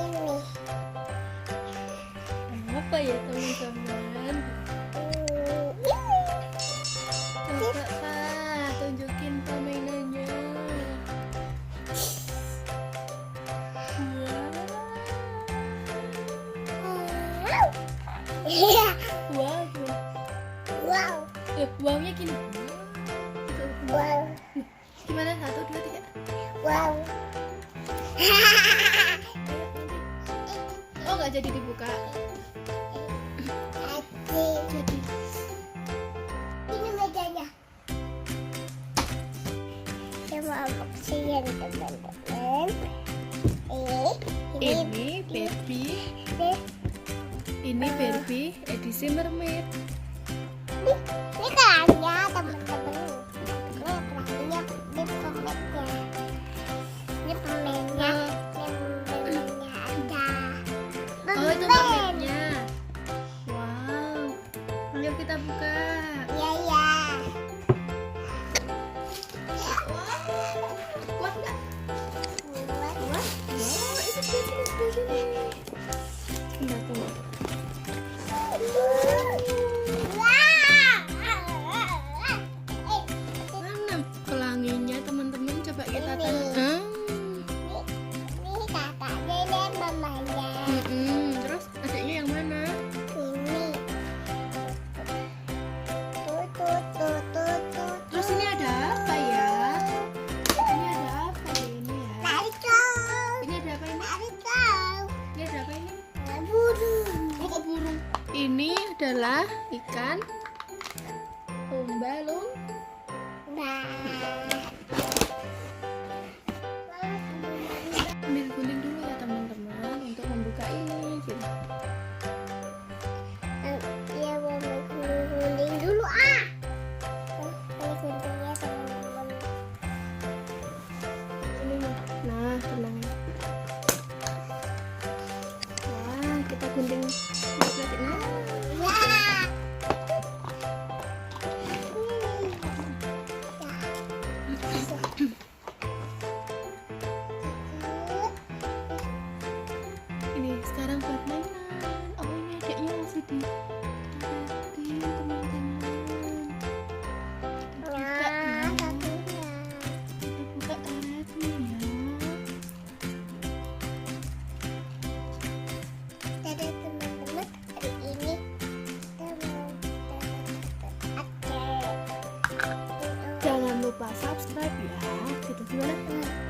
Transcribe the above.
ini. Apa ya teman-teman? Coba Pak, tunjukin permainannya. Wow. Wow. Wow-nya gini. Wow. Gimana? 1, 2, 3. Wow. Oh, nggak jadi dibuka. Jadi. Ini mejanya. Saya mau unboxing teman-teman. Ini Barbie. Ini Barbie edisi mermaid. Ini kerannya teman-teman. Ini kerannya, ini permennya. Ini permennya. Ini permennya ada. Oh, itu mermaidnya. Wow. Ayo kita buka. Iya, iya. Kuat nggak? Buat. Wow, itu sini. Bentar, tunggu. Mana pelanginya teman-teman? Coba kita Ini. taruh. Ini kakaknya dan mamanya. Terus adiknya yang mana? Ini. Tuh. Terus ini ada apa ya? Ini ada apa ya ini ya? Naruto. Ini ada apa ini? Naruto. Ini ada apa ini? Burung. Oh, kok burung? Ini adalah ikan lumba-lumba. Nah. Ambil gunting dulu ya teman-teman untuk membuka ini. Gitu. Dia mau gunting dulu ah. Ini guntingnya teman-teman. Ini nih. Nah, tenang. Wah, kita gunting. Nah, Ya. ini sekarang buat mainan. Oh, ini adiknya masih di teman-teman. Nah, satunya. Kita buka karetnya. Dadah teman-teman, hari ini kita mau Jangan lupa subscribe ya. Gitu gimana?